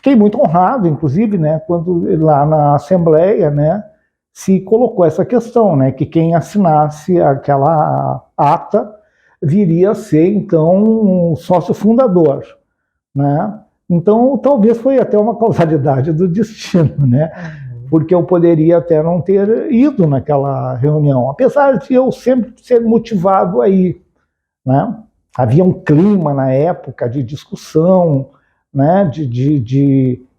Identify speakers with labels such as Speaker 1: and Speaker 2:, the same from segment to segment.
Speaker 1: fiquei muito honrado, inclusive, né, quando lá na Assembleia, né, se colocou essa questão, né, que quem assinasse aquela ata viria a ser, então, um sócio fundador, né? Então, talvez foi até uma causalidade do destino, né? Porque eu poderia até não ter ido naquela reunião, apesar de eu sempre ser motivado a ir, né? Havia um clima na época de discussão, né?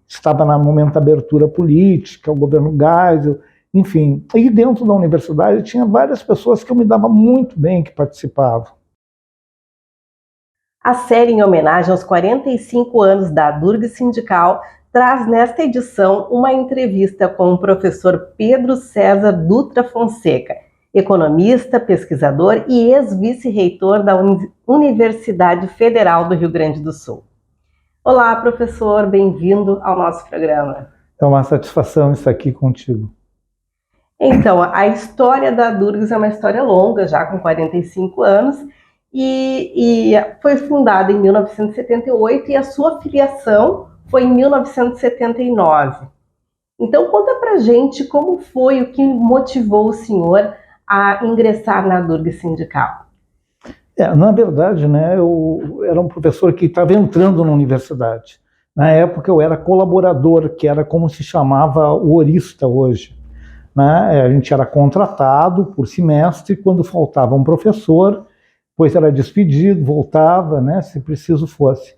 Speaker 1: Estava no momento da abertura política, o governo Geisel, enfim. E dentro da universidade tinha várias pessoas que eu me dava muito bem que participavam.
Speaker 2: A série em homenagem aos 45 anos da Durga Sindical traz nesta edição uma entrevista com o professor Pedro César Dutra Fonseca, economista, pesquisador e ex-vice-reitor da Universidade Federal do Rio Grande do Sul. Olá, professor, bem-vindo ao nosso programa.
Speaker 1: É uma satisfação estar aqui contigo.
Speaker 2: Então, a história da Durgs é uma história longa, já com 45 anos, e foi fundada em 1978 e a sua filiação foi em 1979. Então, conta pra gente como foi, o que motivou o senhor a ingressar na Durgs Sindical.
Speaker 1: Na verdade, né, eu era um professor que estava entrando na universidade. Na época eu era colaborador, que era como se chamava o horista hoje. Né? A gente era contratado por semestre, quando faltava um professor, depois era despedido, voltava, né, se preciso fosse.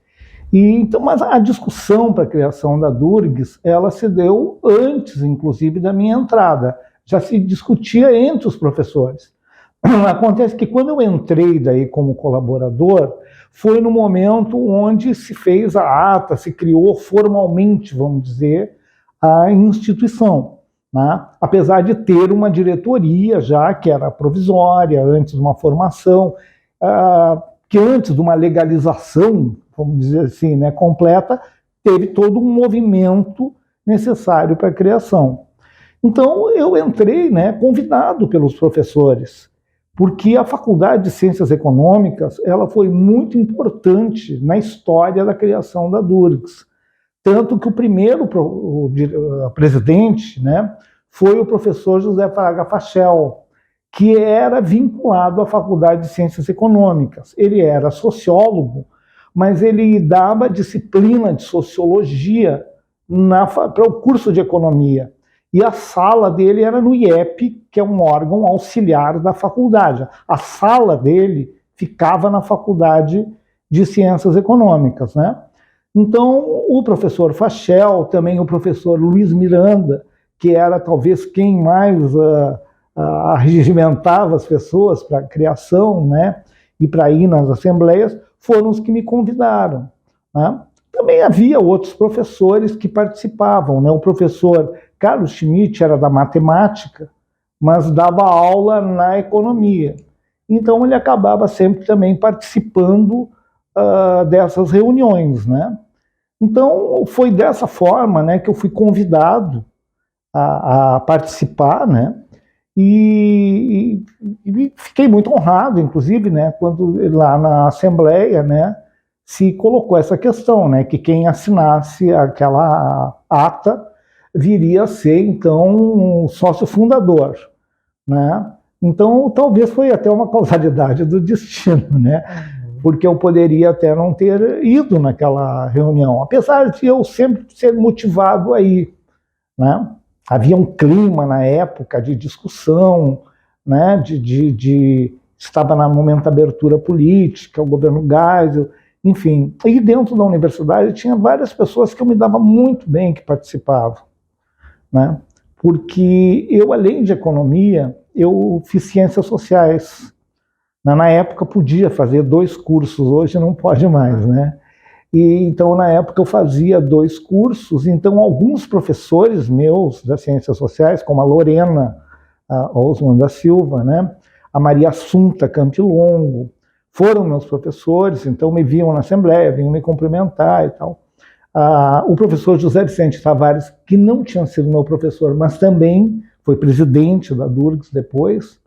Speaker 1: Então, mas a discussão para a criação da Durgs, ela se deu antes, inclusive, da minha entrada. Já se discutia entre os professores. Acontece que quando eu entrei daí como colaborador, foi no momento onde se fez a ata, se criou formalmente, vamos dizer, a instituição. Né? Apesar de ter uma diretoria já, que era provisória, antes de uma formação, que antes de uma legalização, vamos dizer assim, né, completa, teve todo um movimento necessário para a criação. Então, eu entrei, né, convidado pelos professores, porque a Faculdade de Ciências Econômicas ela foi muito importante na história da criação da Durgs. Tanto que o primeiro presidente, né, foi o professor José Fraga Fachel, que era vinculado à Faculdade de Ciências Econômicas. Ele era sociólogo, mas ele dava disciplina de sociologia para o curso de economia. E a sala dele era no IEP, que é um órgão auxiliar da faculdade. A sala dele ficava na Faculdade de Ciências Econômicas, né? Então, o professor Fachel, também o professor Luiz Miranda, que era talvez quem mais regimentava as pessoas para a criação, né, e para ir nas assembleias, foram os que me convidaram. Né? Também havia outros professores que participavam. Né? O professor Carlos Schmidt era da matemática, mas dava aula na economia. Então, ele acabava sempre também participando dessas reuniões, né? Então, foi dessa forma, né, que eu fui convidado a participar, né? E fiquei muito honrado, inclusive, né, quando lá na Assembleia, né, se colocou essa questão, né, que quem assinasse aquela ata viria a ser, então, um sócio fundador, né? Então, talvez foi até uma causalidade do destino, né? Porque eu poderia até não ter ido naquela reunião, apesar de eu sempre ser motivado a ir, né? Havia um clima na época de discussão, né? Estava no momento da abertura política, o governo Geisel, enfim. E dentro da universidade tinha várias pessoas que eu me dava muito bem que participavam, né? Porque eu, além de economia, eu fiz ciências sociais. Na época podia fazer 2 cursos, hoje não pode mais, né? E então na época eu fazia 2 cursos, então alguns professores meus das ciências sociais, como a Lorena Osman da Silva, né? A Maria Assunta Campilongo, foram meus professores, então me viam na assembleia, vinham me cumprimentar e tal. O professor José Vicente Tavares, que não tinha sido meu professor, mas também foi presidente da Durgs depois.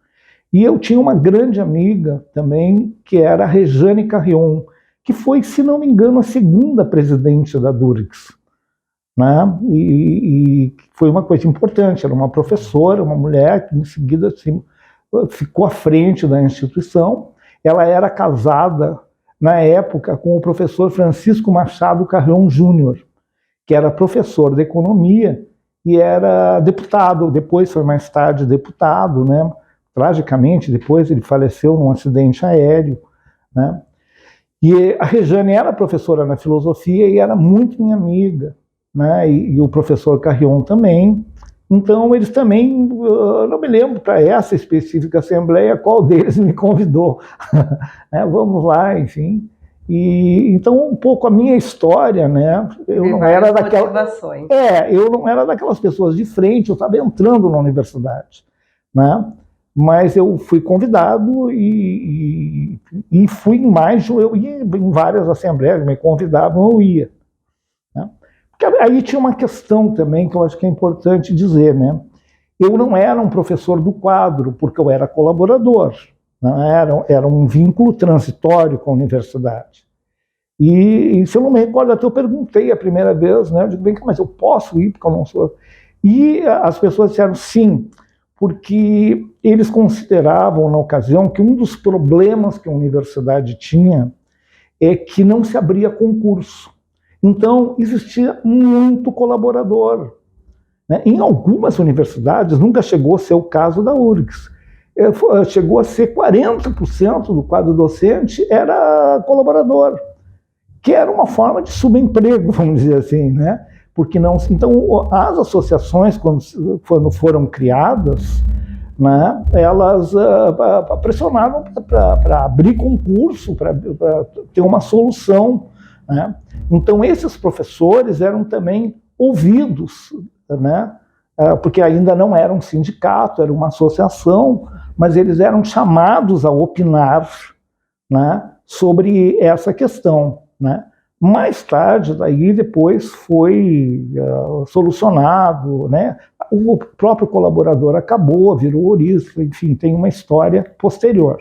Speaker 1: E eu tinha uma grande amiga também, que era a Rejane Carrion, que foi, se não me engano, a segunda presidente da Durgs. né? E foi uma coisa importante. Era uma professora, uma mulher que em seguida assim, ficou à frente da instituição. Ela era casada na época com o professor Francisco Machado Carrion Júnior, que era professor de economia e era deputado, depois foi mais tarde deputado, né? Tragicamente, depois ele faleceu num acidente aéreo, né? E a Rejane era professora na filosofia e era muito minha amiga, né? E o professor Carrion também. Então, eles também, eu não me lembro para essa específica assembleia qual deles me convidou. Vamos lá, enfim. E então, um pouco a minha história, né? Eu não era daquelas pessoas de frente, eu estava entrando na universidade, né? Mas eu fui convidado e fui eu ia em várias assembleias, me convidavam, eu ia. Né? Porque aí tinha uma questão também que eu acho que é importante dizer, né? Eu não era um professor do quadro, porque eu era colaborador, né? Era um vínculo transitório com a universidade. E se eu não me recordo, até eu perguntei a primeira vez, né? Eu digo, bem, mas eu posso ir, porque eu não sou... E as pessoas disseram sim, porque eles consideravam, na ocasião, que um dos problemas que a universidade tinha é que não se abria concurso. Então, existia muito colaborador. Né? Em algumas universidades, nunca chegou a ser o caso da URGS. Chegou a ser 40% do quadro docente era colaborador, que era uma forma de subemprego, vamos dizer assim, né? Porque não, então as associações quando foram criadas, né, elas pressionavam para abrir concurso, para ter uma solução, né? Então esses professores eram também ouvidos, né? Porque ainda não era um sindicato, era uma associação, mas eles eram chamados a opinar, né, sobre essa questão, né? Mais tarde, daí depois foi solucionado, né? O próprio colaborador acabou, virou ouriço, enfim, tem uma história posterior.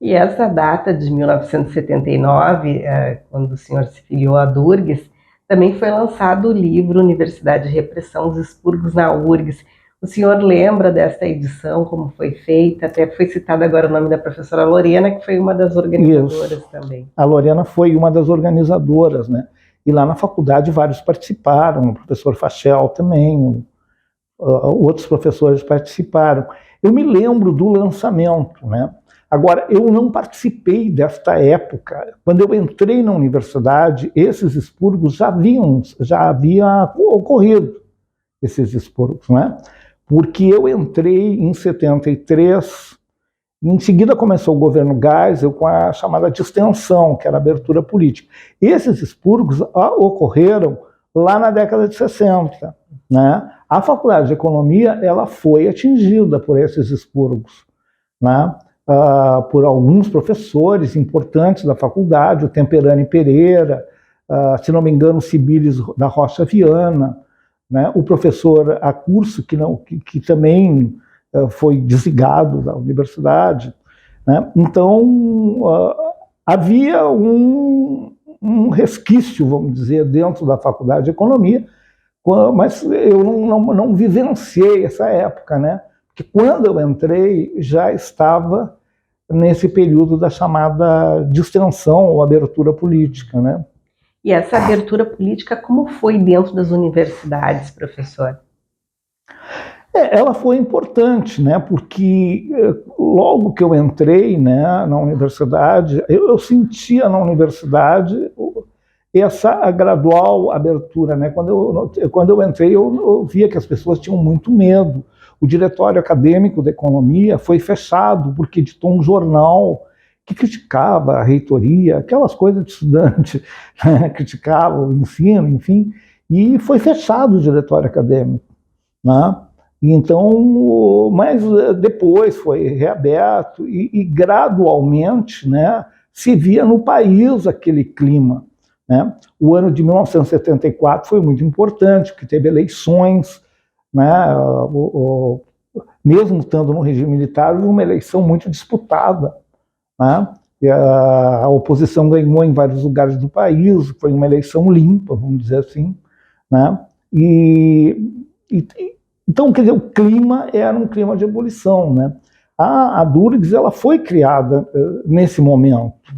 Speaker 2: E essa data de 1979, quando o senhor se filiou à Durgues, também foi lançado o livro Universidade e Repressão, os Expurgos na URGS. O senhor lembra desta edição, como foi feita? Até foi citado agora o nome da professora Lorena, que foi uma das organizadoras. Isso. Também.
Speaker 1: A Lorena foi uma das organizadoras, né? E lá na faculdade vários participaram, o professor Fachel também, outros professores participaram. Eu me lembro do lançamento, né? Agora, eu não participei desta época. Quando eu entrei na universidade, esses expurgos já havia ocorrido, esses expurgos, né? Porque eu entrei em 73, em seguida começou o governo Geisel com a chamada distensão, que era a abertura política. Esses expurgos ocorreram lá na década de 60, né? A Faculdade de Economia ela foi atingida por esses expurgos, né? Por alguns professores importantes da faculdade, o Temperani Pereira, se não me engano, o Cibiles da Rocha Viana, né? O professor Acurso, que também foi desligado da universidade, né? Então, havia um resquício, vamos dizer, dentro da Faculdade de Economia, mas eu não vivenciei essa época, né? Porque quando eu entrei, já estava nesse período da chamada distensão ou abertura política, né?
Speaker 2: E essa abertura política, como foi dentro das universidades, professor?
Speaker 1: Ela foi importante, né? Porque logo que eu entrei, né, na universidade, eu sentia na universidade essa gradual abertura, né? Quando eu entrei, eu via que as pessoas tinham muito medo. O diretório acadêmico da economia foi fechado porque editou um jornal que criticava a reitoria, aquelas coisas de estudante, né? Criticava o ensino, enfim, e foi fechado o diretório acadêmico, né? Então, mas depois foi reaberto e gradualmente, né, se via no país aquele clima, né? O ano de 1974 foi muito importante, porque teve eleições, né? Mesmo estando no regime militar, houve uma eleição muito disputada, né? E a oposição ganhou em vários lugares do país, foi uma eleição limpa, vamos dizer assim, né? Então, quer dizer, o clima era um clima de ebulição, né? A Durgs, ela foi criada nesse momento,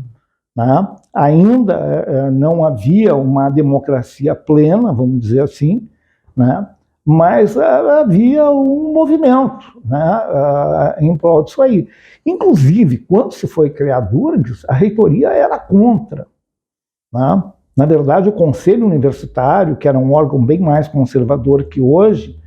Speaker 1: né? Ainda não havia uma democracia plena, vamos dizer assim, né? Mas havia um movimento, né, em prol disso aí. Inclusive, quando se foi criar a Durgs, a reitoria era contra, né? Na verdade, o Conselho Universitário, que era um órgão bem mais conservador que hoje,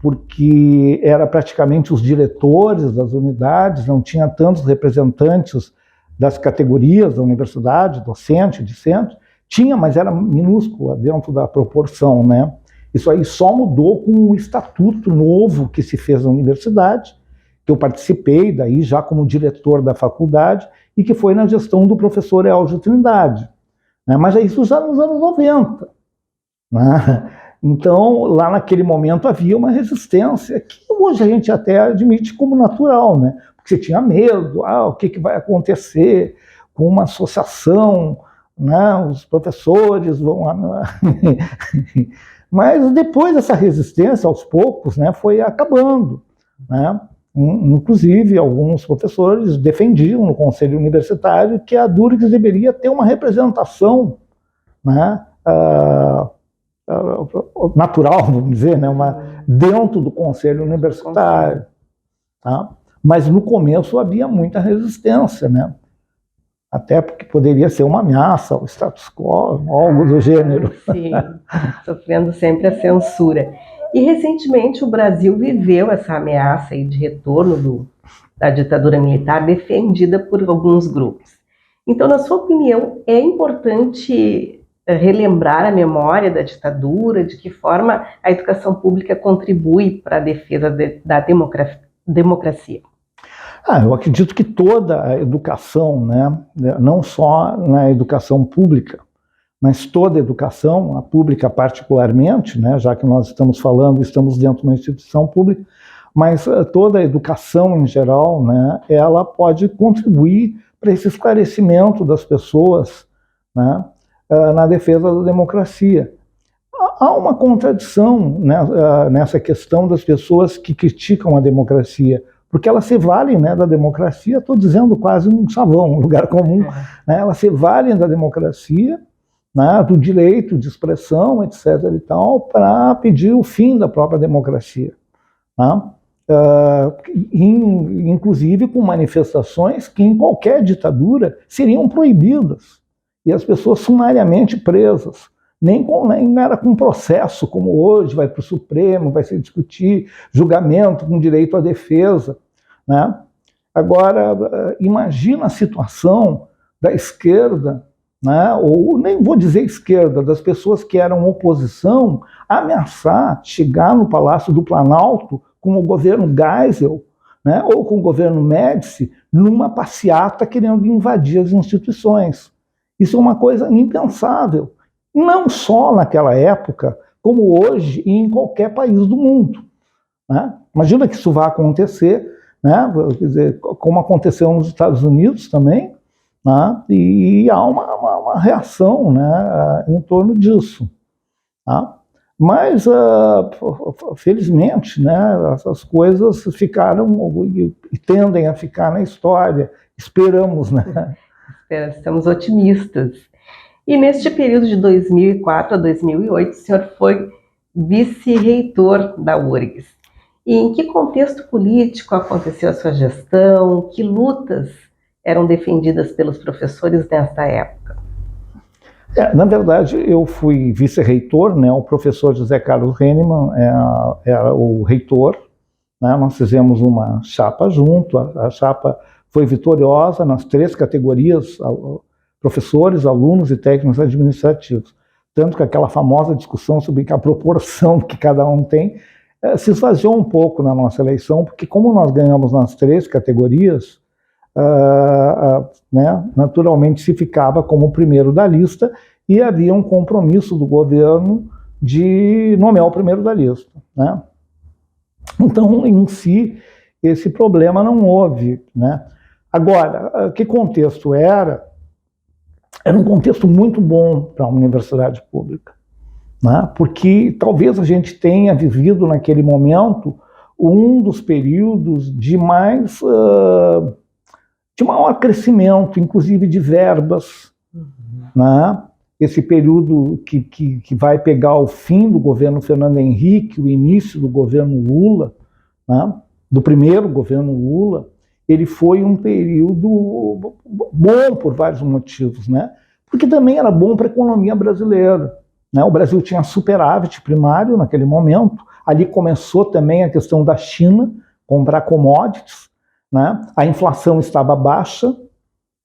Speaker 1: porque era praticamente os diretores das unidades, não tinha tantos representantes das categorias da universidade, docente, discente, tinha, mas era minúscula dentro da proporção, né? Isso aí só mudou com o estatuto novo que se fez na universidade, que eu participei daí já como diretor da faculdade e que foi na gestão do professor Elgio Trindade, né? Mas isso já nos anos 90, né? Então, lá naquele momento havia uma resistência que hoje a gente até admite como natural, né? Porque você tinha medo, o que vai acontecer com uma associação, né? Os professores vão... Mas depois essa resistência, aos poucos, né, foi acabando, né? Inclusive, alguns professores defendiam no conselho universitário que a Durgs deveria ter uma representação, né, natural, vamos dizer, né, dentro do conselho universitário. Tá? Mas no começo havia muita resistência, né? Até porque poderia ser uma ameaça ao status quo, algo do gênero.
Speaker 2: Sim, sofrendo sempre a censura. E recentemente o Brasil viveu essa ameaça aí de retorno da ditadura militar defendida por alguns grupos. Então, na sua opinião, é importante relembrar a memória da ditadura, de que forma a educação pública contribui para a defesa da democracia?
Speaker 1: Eu acredito que toda a educação, né, não só na educação pública, mas toda a educação, a pública particularmente, né, já que nós estamos dentro de uma instituição pública, mas toda a educação em geral, né, ela pode contribuir para esse esclarecimento das pessoas, né, na defesa da democracia. Há uma contradição, né, nessa questão das pessoas que criticam a democracia, porque elas se valem, né, da democracia, estou dizendo quase um chavão, um lugar comum, né, elas se valem da democracia, né, do direito de expressão, etc. e tal, para pedir o fim da própria democracia. Né? Inclusive com manifestações que em qualquer ditadura seriam proibidas, e as pessoas sumariamente presas. Nem era com processo, como hoje, vai para o Supremo, vai se discutir julgamento com direito à defesa. Né? Agora, imagina a situação da esquerda, né? Ou nem vou dizer esquerda, das pessoas que eram oposição, ameaçar chegar no Palácio do Planalto com o governo Geisel, né? Ou com o governo Médici, numa passeata querendo invadir as instituições. Isso é uma coisa impensável. Não só naquela época, como hoje e em qualquer país do mundo. Né? Imagina que isso vai acontecer, né? Quer dizer, como aconteceu nos Estados Unidos também, né? E há uma reação, né, em torno disso. Tá? Mas, felizmente, né, essas coisas ficaram e tendem a ficar na história. Esperamos, né?
Speaker 2: Estamos otimistas. E neste período de 2004 a 2008, o senhor foi vice-reitor da URGS. E em que contexto político aconteceu a sua gestão? Que lutas eram defendidas pelos professores nesta época?
Speaker 1: Na verdade, eu fui vice-reitor, né? O professor José Carlos Hennemann era o reitor. Né? Nós fizemos uma chapa junto, a chapa foi vitoriosa nas 3 categorias, professores, alunos e técnicos administrativos. Tanto que aquela famosa discussão sobre a proporção que cada um tem se esvaziou um pouco na nossa eleição, porque como nós ganhamos nas 3 categorias, né, naturalmente se ficava como o primeiro da lista e havia um compromisso do governo de nomear o primeiro da lista. Né? Então, em si, esse problema não houve. Né? Agora, que contexto era? Era um contexto muito bom para a universidade pública. né? Porque talvez a gente tenha vivido naquele momento um dos períodos de maior crescimento, inclusive de verbas, né? Esse período que vai pegar o fim do governo Fernando Henrique, o início do governo Lula, né? Do primeiro governo Lula, ele foi um período bom por vários motivos, né? Porque também era bom para a economia brasileira, né? O Brasil tinha superávit primário naquele momento, ali começou também a questão da China comprar commodities, né? A inflação estava baixa,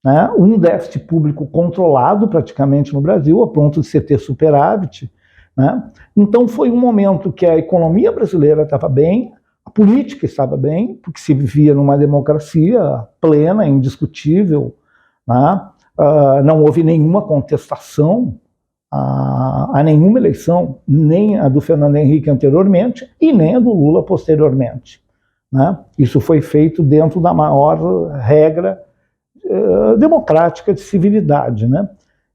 Speaker 1: né? Um déficit público controlado praticamente no Brasil, a ponto de se ter superávit, né? Então foi um momento que a economia brasileira estava bem, a política estava bem, porque se vivia numa democracia plena, indiscutível, né? Não houve nenhuma contestação a nenhuma eleição, nem a do Fernando Henrique anteriormente e nem a do Lula posteriormente, né? Isso foi feito dentro da maior regra democrática de civilidade, né?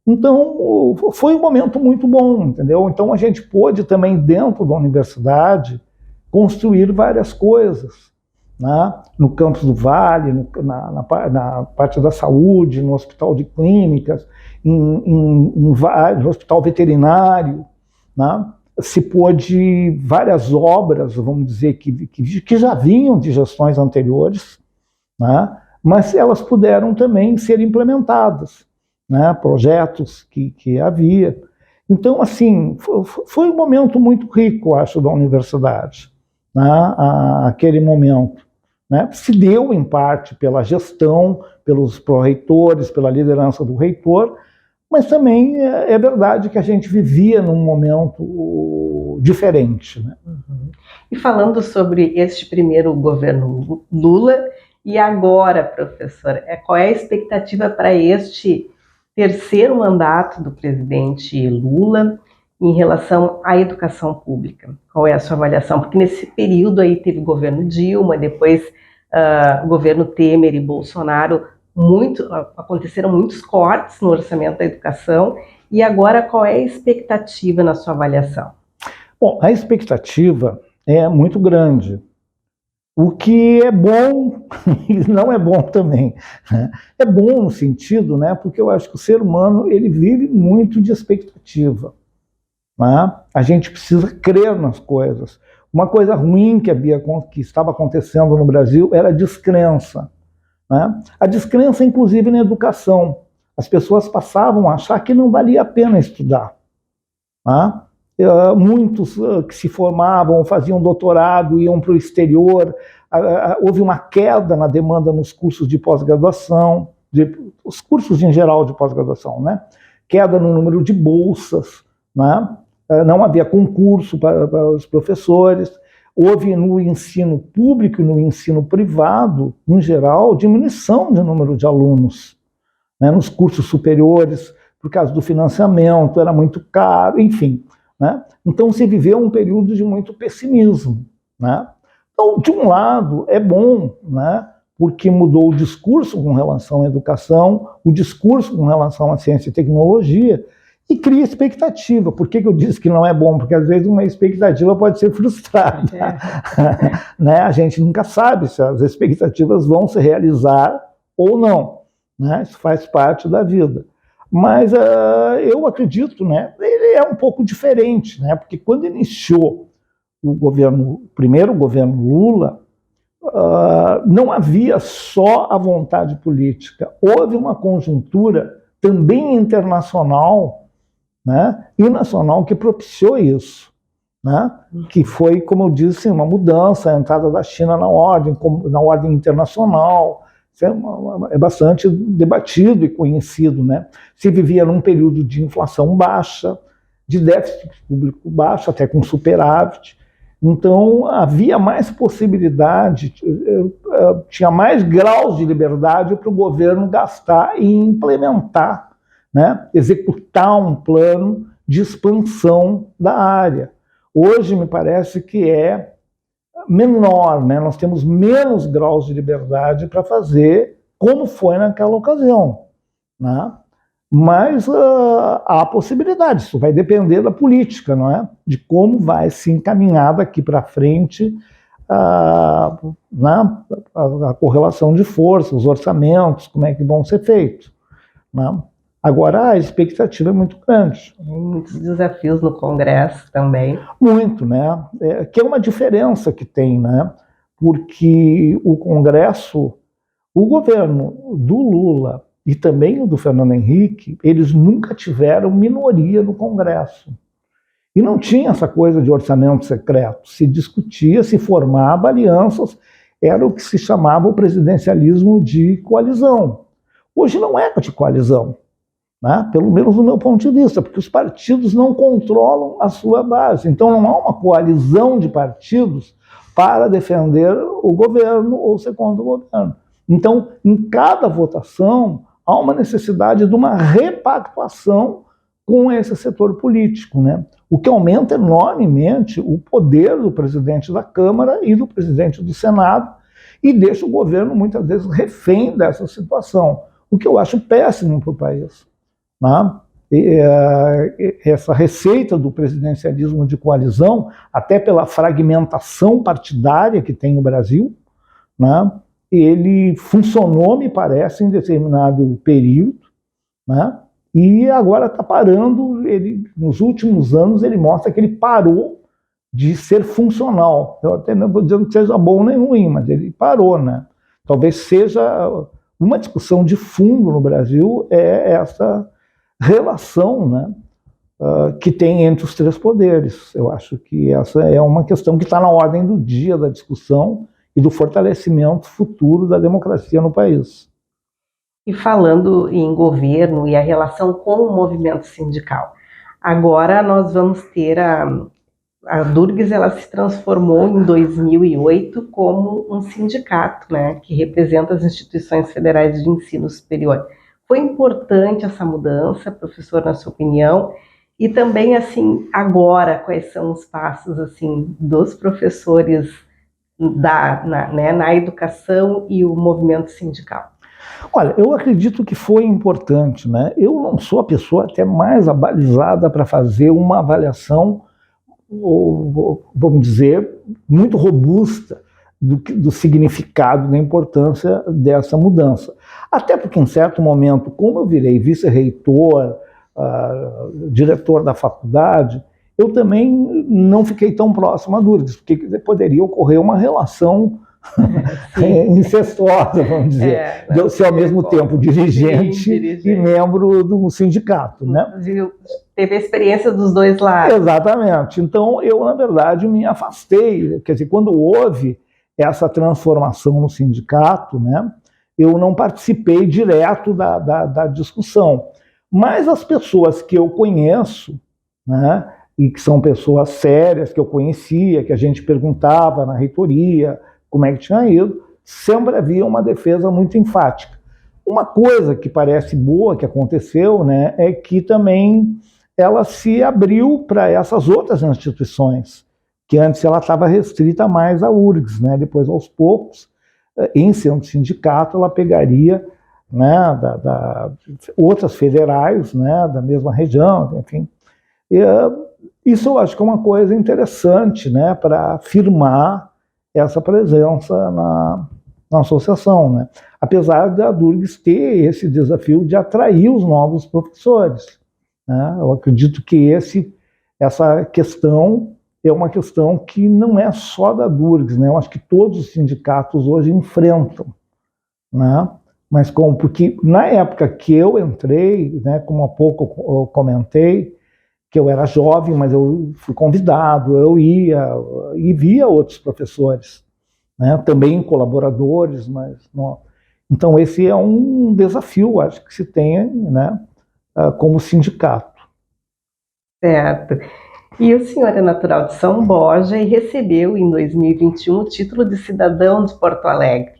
Speaker 1: Então foi um momento muito bom, entendeu? Então a gente pôde também dentro da universidade construir várias coisas, né? No campus do Vale, na parte da saúde, no hospital de clínicas, no hospital veterinário, né? Se pôde várias obras, vamos dizer, que já vinham de gestões anteriores, né? Mas elas puderam também ser implementadas, né? Projetos que havia. Então, assim, foi um momento muito rico, acho, da universidade, né? Aquele momento, né? Se deu, em parte, pela gestão, pelos pró-reitores, pela liderança do reitor, mas também é verdade que a gente vivia num momento diferente, né?
Speaker 2: Uhum. E falando sobre este primeiro governo Lula, e agora, professor, qual é a expectativa para este terceiro mandato do presidente Lula em relação à educação pública? Qual é a sua avaliação? Porque nesse período aí teve o governo Dilma, depois o governo Temer e Bolsonaro, aconteceram muitos cortes no orçamento da educação, e agora qual é a expectativa na sua avaliação?
Speaker 1: Bom, a expectativa é muito grande. O que é bom e não é bom também, né? É bom no sentido, né, porque eu acho que o ser humano ele vive muito de expectativa, né? A gente precisa crer nas coisas. Uma coisa ruim que estava acontecendo no Brasil era a descrença, né? A descrença, inclusive, na educação. As pessoas passavam a achar que não valia a pena estudar, né? Muitos que se formavam, faziam doutorado, iam para o exterior, houve uma queda na demanda nos cursos de pós-graduação, os cursos em geral de pós-graduação, né? Queda no número de bolsas, né? Não havia concurso para os professores, houve no ensino público e no ensino privado, em geral, diminuição de número de alunos, né? Nos cursos superiores, por causa do financiamento, era muito caro, enfim, né? Então se viveu um período de muito pessimismo, né? Então, de um lado, é bom, né? Porque mudou o discurso com relação à educação, o discurso com relação à ciência e tecnologia, e cria expectativa. Por que eu disse que não é bom? Porque às vezes uma expectativa pode ser frustrada. Né? A gente nunca sabe se as expectativas vão se realizar ou não, né? Isso faz parte da vida. Mas eu acredito, né, ele é um pouco diferente, né, porque quando iniciou o primeiro governo Lula, não havia só a vontade política, houve uma conjuntura também internacional, né, e nacional que propiciou isso, né, que foi, como eu disse, uma mudança, a entrada da China na ordem internacional. É bastante debatido e conhecido, né? Se vivia num período de inflação baixa, de déficit público baixo, até com superávit. Então, havia mais possibilidade, tinha mais graus de liberdade para o governo gastar e implementar, né? Executar um plano de expansão da área. Hoje, me parece que é menor, né? Nós temos menos graus de liberdade para fazer como foi naquela ocasião, né? Mas há possibilidade, isso vai depender da política, não é? De como vai se encaminhar daqui para frente a correlação de forças, os orçamentos, como é que vão ser feitos, né? Agora, a expectativa é muito grande.
Speaker 2: Muitos desafios no Congresso também.
Speaker 1: Muito, né? Que é uma diferença que tem, né? Porque o Congresso, o governo do Lula e também o do Fernando Henrique, eles nunca tiveram minoria no Congresso. E não tinha essa coisa de orçamento secreto. Se discutia, se formava alianças, era o que se chamava o presidencialismo de coalizão. Hoje não é de coalizão, né? Pelo menos do meu ponto de vista, porque os partidos não controlam a sua base. Então não há uma coalizão de partidos para defender o governo ou ser contra o governo. Então, em cada votação, há uma necessidade de uma repactuação com esse setor político, né? O que aumenta enormemente o poder do presidente da Câmara e do presidente do Senado e deixa o governo, muitas vezes, refém dessa situação, o que eu acho péssimo para o país, né? Essa receita do presidencialismo de coalizão, até pela fragmentação partidária que tem no Brasil, né? Ele funcionou, me parece, em determinado período, né? E agora está parando. Ele, nos últimos anos, ele mostra que ele parou de ser funcional. Eu até não vou dizendo que seja bom nem ruim, mas ele parou, né? Talvez seja uma discussão de fundo no Brasil, é essa relação, né, que tem entre os três poderes. Eu acho que essa é uma questão que está na ordem do dia da discussão e do fortalecimento futuro da democracia no país.
Speaker 2: E falando em governo e a relação com o movimento sindical, agora nós vamos ter a Durgs, ela se transformou em 2008 como um sindicato, né, que representa as instituições federais de ensino superior. Foi importante essa mudança, professor, na sua opinião? E também, assim, agora, quais são os passos, assim, dos professores na educação e o movimento sindical?
Speaker 1: Olha, eu acredito que foi importante, né? Eu não sou a pessoa até mais abalizada para fazer uma avaliação, vamos dizer, muito robusta do significado, da importância dessa mudança. Até porque, em certo momento, como eu virei vice-reitor, diretor da faculdade, eu também não fiquei tão próximo a Durgs, porque poderia ocorrer uma relação incestuosa, vamos dizer, de eu ser ao mesmo tempo dirigente e membro do sindicato, né?
Speaker 2: Teve a experiência dos dois lados.
Speaker 1: Exatamente. Então, eu, na verdade, me afastei. Quer dizer, quando houve essa transformação no sindicato, né, eu não participei direto da discussão. Mas as pessoas que eu conheço, né, e que são pessoas sérias, que eu conhecia, que a gente perguntava na reitoria como é que tinha ido, sempre havia uma defesa muito enfática. Uma coisa que parece boa que aconteceu, né, é que também ela se abriu para essas outras instituições, que antes ela estava restrita mais à URGS, né? Depois, aos poucos, em sendo sindicato, ela pegaria, né, outras federais, né, da mesma região, enfim. Isso eu acho que é uma coisa interessante, né, para firmar essa presença na associação, né? Apesar da Durgs ter esse desafio de atrair os novos professores, né? Eu acredito que essa questão é uma questão que não é só da Durgs, né? Eu acho que todos os sindicatos hoje enfrentam, né? Mas porque na época que eu entrei, né, como há pouco eu comentei, que eu era jovem, mas eu fui convidado, eu ia e via outros professores, né? Também colaboradores, mas não. Então esse é um desafio, acho que se tem, né, como sindicato.
Speaker 2: Certo. E o senhor é natural de São Borja e recebeu em 2021 o título de cidadão de Porto Alegre.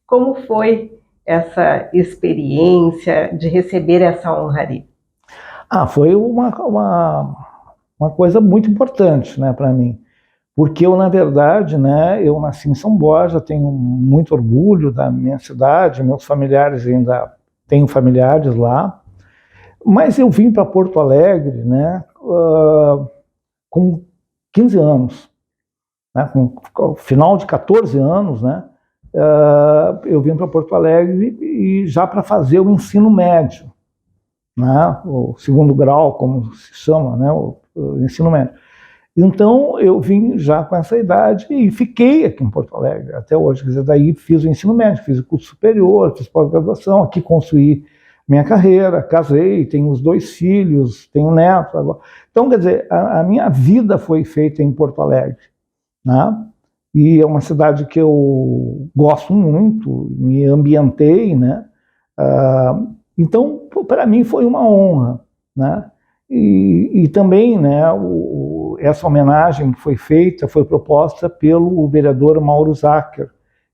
Speaker 2: Como foi essa experiência de receber essa honraria?
Speaker 1: Foi uma coisa muito importante, né, para mim, porque eu, na verdade, né, eu nasci em São Borja, tenho muito orgulho da minha cidade, meus familiares ainda tenho familiares lá, Mas eu vim para Porto Alegre, né, com 15 anos, né, com final de 14 anos, né, eu vim para Porto Alegre e já para fazer o ensino médio, né, o segundo grau, como se chama, né, o ensino médio. Então eu vim já com essa idade e fiquei aqui em Porto Alegre até hoje. Quer dizer, daí fiz o ensino médio, fiz o curso superior, fiz pós-graduação, aqui construí minha carreira, casei, tenho os 2 filhos, tenho neto agora. Então, quer dizer, a minha vida foi feita em Porto Alegre, né? E é uma cidade que eu gosto muito, me ambientei, né? Então, para mim foi uma honra, né? E também, né, essa homenagem que foi feita, foi proposta pelo vereador Mauro Zacher,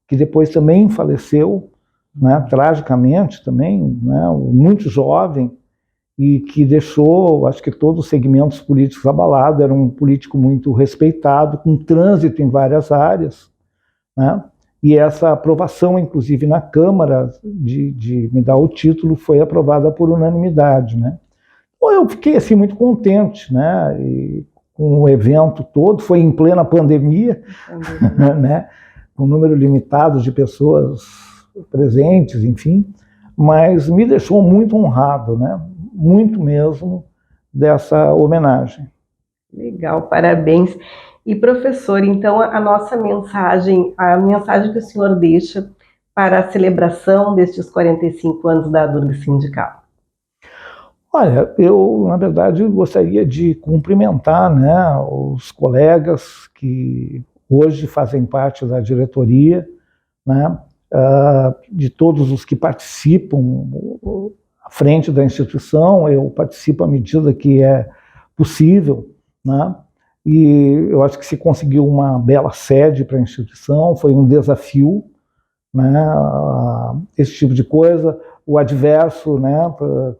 Speaker 1: que depois também faleceu, né, tragicamente também, né, muito jovem, e que deixou, acho que todos os segmentos políticos abalados. Era um político muito respeitado, com trânsito em várias áreas, né? E essa aprovação, inclusive na Câmara, de me dar o título, foi aprovada por unanimidade, né? Então eu fiquei assim muito contente, né? E com o evento todo, foi em plena pandemia, né? Com um número limitado de pessoas presentes, enfim, mas me deixou muito honrado, né? Muito mesmo, dessa homenagem.
Speaker 2: Legal, parabéns. E professor, então a mensagem que o senhor deixa para a celebração destes 45 anos da Durga Sindical.
Speaker 1: Olha, eu, na verdade, gostaria de cumprimentar, né, os colegas que hoje fazem parte da diretoria, né, de todos os que participam à frente da instituição. Eu participo à medida que é possível, né, e eu acho que se conseguiu uma bela sede para a instituição, foi um desafio, né, esse tipo de coisa. O adverso, né,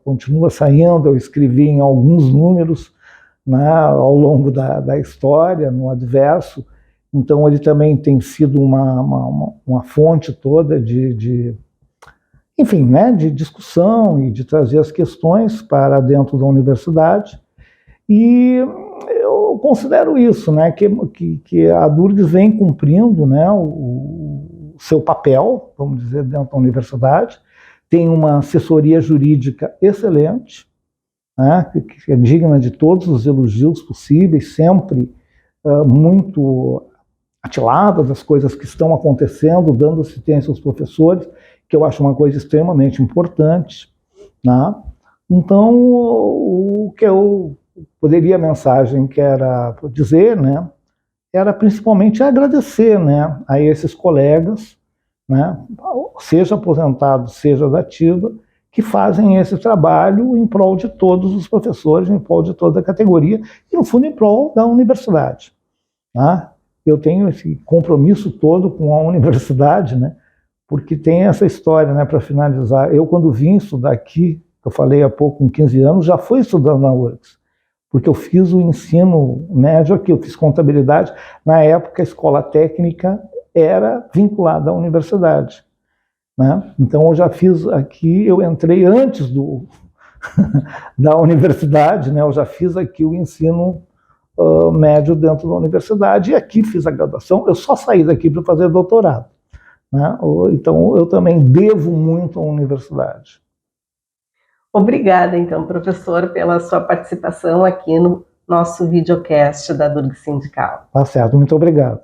Speaker 1: continua saindo. Eu escrevi em alguns números, né, ao longo da história, no adverso. Então ele também tem sido uma fonte toda enfim, né, de discussão e de trazer as questões para dentro da universidade. E eu considero isso, né, que a Durgs vem cumprindo, né, o seu papel, vamos dizer, dentro da universidade. Tem uma assessoria jurídica excelente, né, que é digna de todos os elogios possíveis, sempre muito atilada das coisas que estão acontecendo, dando assistência aos professores, que eu acho uma coisa extremamente importante, né? Então, o que eu poderia, a mensagem que era dizer, né, era principalmente agradecer, né, a esses colegas, né, seja aposentado, seja da ativa, que fazem esse trabalho em prol de todos os professores, em prol de toda a categoria, e no fundo em prol da universidade, né? Eu tenho esse compromisso todo com a universidade, né, porque tem essa história, né, para finalizar. Eu, quando vim estudar aqui, eu falei há pouco, com 15 anos, já fui estudando na URGS, porque eu fiz o ensino médio aqui, eu fiz contabilidade. Na época, a escola técnica era vinculada à universidade, né? Então eu já fiz aqui, eu entrei antes da universidade, né? Eu já fiz aqui o ensino médio dentro da universidade, e aqui fiz a graduação. Eu só saí daqui para fazer doutorado, né? Então eu também devo muito à universidade.
Speaker 2: Obrigada, então, professor, pela sua participação aqui no nosso videocast da Durga Sindical.
Speaker 1: Tá certo, muito obrigado.